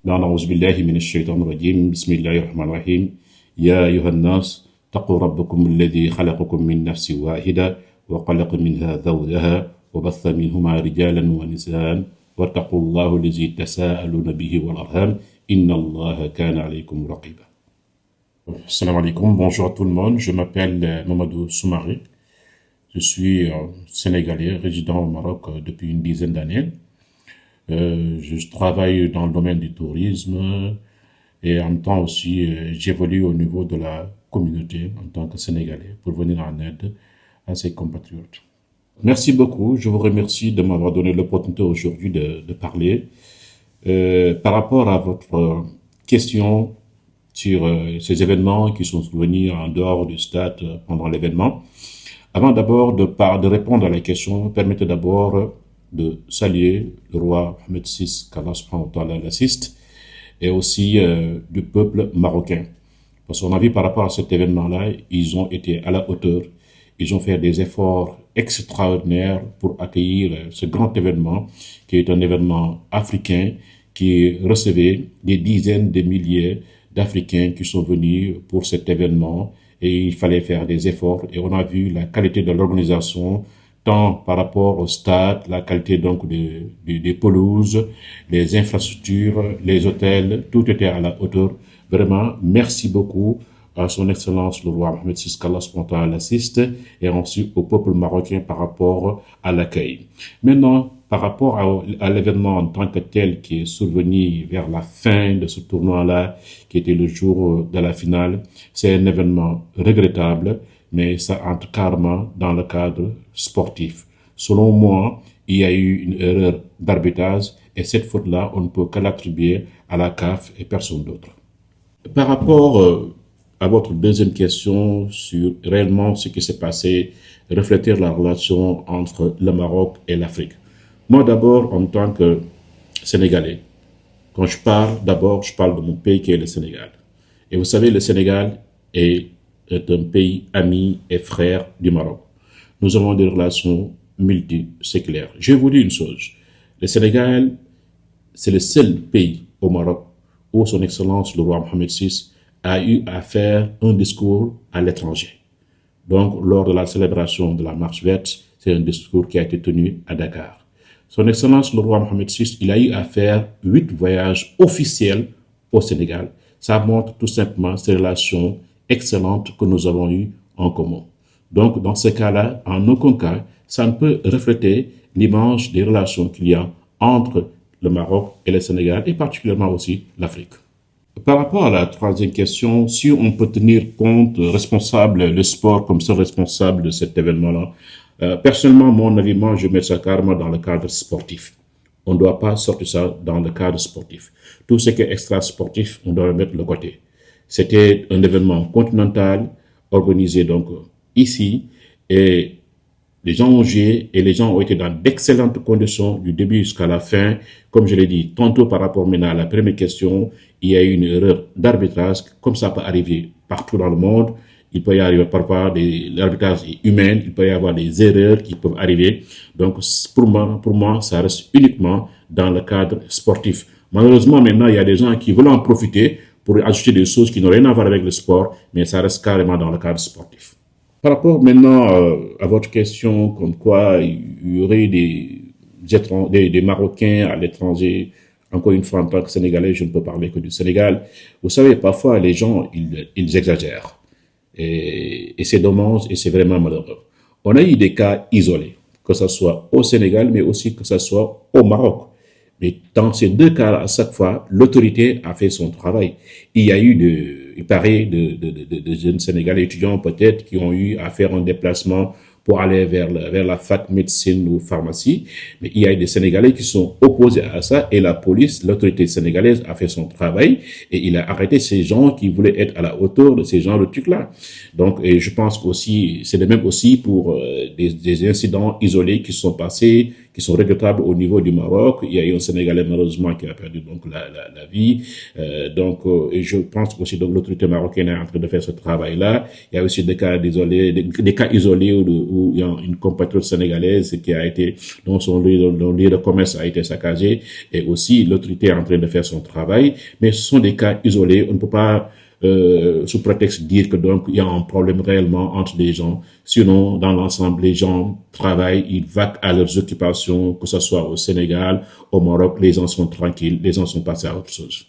أعوذ بالله من الشيطان الرجيم بسم الله الرحمن الرحيم يا أيها الناس اتقوا ربكم الذي خلقكم من نفس واحدة وخلق منها زوجها وبث منهما رجالا ونساء واتقوا الله الذي تساءلون به والأرحام إن الله كان عليكم رقيبا. Salam alaikum, bonjour à tout le monde, je m'appelle Mamadou Soumaré, je suis sénégalais résident au Maroc depuis une dizaine d'années. Je travaille dans le domaine du tourisme et en même temps aussi j'évolue au niveau de la communauté en tant que Sénégalais pour venir en aide à ses compatriotes. Merci beaucoup, je vous remercie de m'avoir donné l'opportunité aujourd'hui de parler. Par rapport à votre question sur ces événements qui sont survenus en dehors du stade pendant l'événement, avant d'abord de répondre à la question, permettez d'abord de saluer le roi Mohamed VI, qu'Allah subhanahu wa ta'ala l'assiste, et aussi du peuple marocain. Parce qu'on a vu par rapport à cet événement-là, ils ont été à la hauteur, ils ont fait des efforts extraordinaires pour accueillir ce grand événement, qui est un événement africain, qui recevait des dizaines de milliers d'Africains qui sont venus pour cet événement, et il fallait faire des efforts, et on a vu la qualité de l'organisation, tant par rapport au stade, la qualité donc des pelouses, les infrastructures, les hôtels, tout était à la hauteur. Vraiment, merci beaucoup à son Excellence le roi Mohamed VI, qu'Allah subhanahu wa ta'ala l'assiste, et ensuite au peuple marocain par rapport à l'accueil. Maintenant, par rapport à l'événement en tant que tel qui est survenu vers la fin de ce tournoi-là, qui était le jour de la finale, c'est un événement regrettable, mais ça entre carrément dans le cadre sportif. Selon moi, il y a eu une erreur d'arbitrage et cette faute-là, on ne peut que l'attribuer à la CAF et personne d'autre. Par rapport à votre deuxième question sur réellement ce qui s'est passé, refléter la relation entre le Maroc et l'Afrique. Moi d'abord, en tant que Sénégalais, quand je parle, d'abord je parle de mon pays qui est le Sénégal. Et vous savez, le Sénégal est un pays ami et frère du Maroc. Nous avons des relations multiséculaires. Je vais vous dire une chose. Le Sénégal, c'est le seul pays au Maroc où son Excellence le roi Mohamed VI a eu à faire un discours à l'étranger. Donc, lors de la célébration de la Marche verte, c'est un discours qui a été tenu à Dakar. Son Excellence le roi Mohamed VI, il a eu à faire 8 voyages officiels au Sénégal. Ça montre tout simplement ces relations excellentes que nous avons eues en commun. Donc, dans ce cas-là, en aucun cas, ça ne peut refléter l'image des relations qu'il y a entre le Maroc et le Sénégal, et particulièrement aussi l'Afrique. Par rapport à la troisième question, si on peut tenir compte responsable, le sport comme seul responsable de cet événement-là, personnellement, mon avis, moi, je mets ça carrément dans le cadre sportif. On ne doit pas sortir ça dans le cadre sportif. Tout ce qui est extra-sportif, on doit le mettre de côté. C'était un événement continental organisé donc ici et les gens ont joué et les gens ont été dans d'excellentes conditions du début jusqu'à la fin. Comme je l'ai dit, tantôt par rapport maintenant à la première question, il y a eu une erreur d'arbitrage, comme ça peut arriver partout dans le monde. Il peut y arriver parfois l'arbitrage est humain, il peut y avoir des erreurs qui peuvent arriver. Donc pour moi, ça reste uniquement dans le cadre sportif. Malheureusement, maintenant, il y a des gens qui veulent en profiter pour ajouter des choses qui n'ont rien à voir avec le sport, mais ça reste carrément dans le cadre sportif. Par rapport maintenant à votre question, comme quoi il y aurait des Marocains à l'étranger, encore une fois en tant que Sénégalais, je ne peux parler que du Sénégal. Vous savez, parfois les gens, ils exagèrent. Et c'est dommage et c'est vraiment malheureux. On a eu des cas isolés, que ce soit au Sénégal, mais aussi que ce soit au Maroc. Mais dans ces deux cas, à chaque fois, l'autorité a fait son travail. Il y a eu il paraît, de jeunes Sénégalais étudiants peut-être qui ont eu à faire un déplacement pour aller vers la fac médecine ou pharmacie. Mais il y a eu des Sénégalais qui sont opposés à ça et la police, l'autorité sénégalaise a fait son travail et il a arrêté ces gens qui voulaient être à la hauteur de ces genres de trucs-là. Donc, et je pense qu'aussi, c'est de même aussi pour des incidents isolés qui sont passés, qui sont regrettables au niveau du Maroc. Il y a eu un Sénégalais malheureusement qui a perdu donc la vie. Et je pense aussi donc l'autorité marocaine est en train de faire ce travail-là. Il y a aussi des cas isolés, des cas isolés où il y a une compatriote sénégalaise qui a été, dont son lieu de commerce a été saccagé, et aussi l'autorité est en train de faire son travail. Mais ce sont des cas isolés. On ne peut pas sous prétexte dire que donc il y a un problème réellement entre les gens. Sinon, dans l'ensemble, les gens travaillent, ils vaquent à leurs occupations, que ce soit au Sénégal, au Maroc, les gens sont tranquilles, les gens sont passés à autre chose.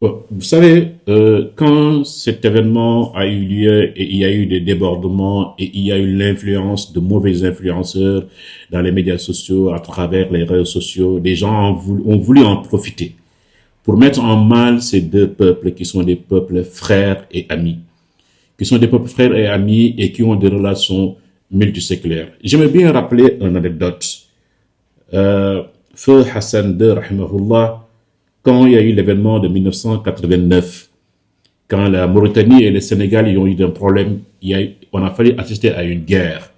Bon, vous savez, quand cet événement a eu lieu et il y a eu des débordements et il y a eu l'influence de mauvais influenceurs dans les médias sociaux, à travers les réseaux sociaux, les gens ont voulu en profiter pour mettre en mal ces deux peuples qui sont des peuples frères et amis, qui sont des peuples frères et amis et qui ont des relations multiséculaires. J'aimerais bien rappeler une anecdote. Feu Hassan II, rahimahullah, quand il y a eu l'événement de 1989, quand la Mauritanie et le Sénégal y ont eu un problème, on a fallu assister à une guerre.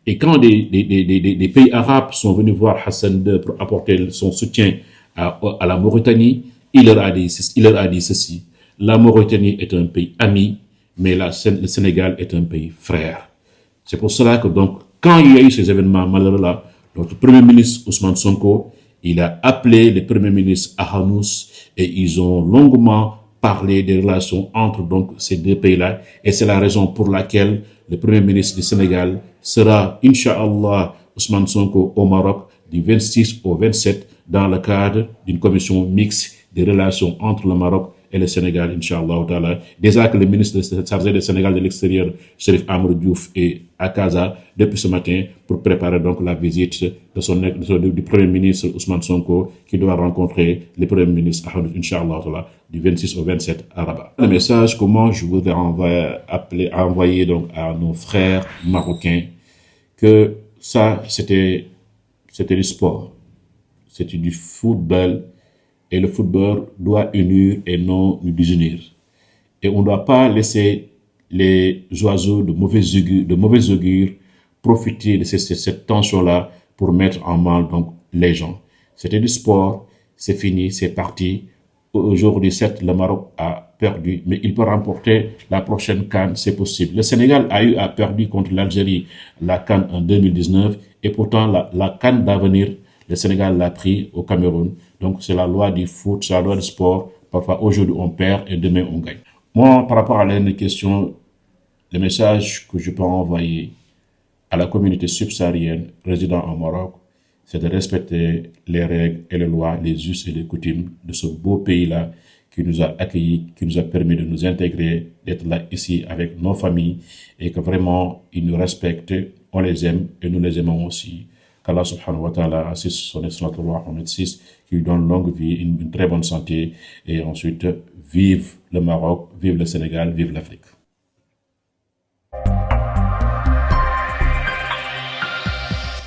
Et quand des pays arabes sont venus voir Hassan II pour apporter son soutien à la Mauritanie, il leur a dit ceci: la Mauritanie est un pays ami, mais le Sénégal est un pays frère. C'est pour cela que donc, quand il y a eu ces événements malheureux-là, notre Premier ministre Ousmane Sonko, il a appelé le Premier ministre Ahanous et ils ont longuement parlé des relations entre donc ces deux pays-là. Et c'est la raison pour laquelle le Premier ministre du Sénégal sera, Inch'Allah, Ousmane Sonko au Maroc du 26 au 27 dans le cadre d'une commission mixte des relations entre le Maroc et le Sénégal, Inch'Allah. Déjà que le ministre chargé du Sénégal de l'extérieur, Chérif Amadou Diouf, est à Casa depuis ce matin pour préparer donc la visite du Premier ministre Ousmane Sonko qui doit rencontrer le Premier ministre Ahmed, Inch'Allah, du 26 au 27 à Rabat. Le message, comment je voudrais envoyer donc à nos frères marocains que ça, c'était du sport, c'était du football. Et le football doit unir et non nous désunir. Et on ne doit pas laisser les oiseaux de mauvais augure profiter de cette tension-là pour mettre en mal donc les gens. C'était du sport, c'est fini, c'est parti. Aujourd'hui, certes, le Maroc a perdu, mais il peut remporter la prochaine CAN, c'est possible. Le Sénégal a perdu contre l'Algérie la CAN en 2019, et pourtant la CAN d'avenir, le Sénégal l'a pris au Cameroun. Donc, c'est la loi du foot, c'est la loi du sport. Parfois, aujourd'hui, on perd et demain, on gagne. Moi, par rapport à l'une question, le message que je peux envoyer à la communauté subsaharienne résidant au Maroc, c'est de respecter les règles et les lois, les us et les coutumes de ce beau pays-là qui nous a accueillis, qui nous a permis de nous intégrer, d'être là ici avec nos familles et que vraiment, ils nous respectent, on les aime et nous les aimons aussi. Qu'Allah subhanahu wa ta'ala assiste son excellent roi Mohamed VI, qui lui donne longue vie, une très bonne santé, et ensuite vive le Maroc, vive le Sénégal, vive l'Afrique.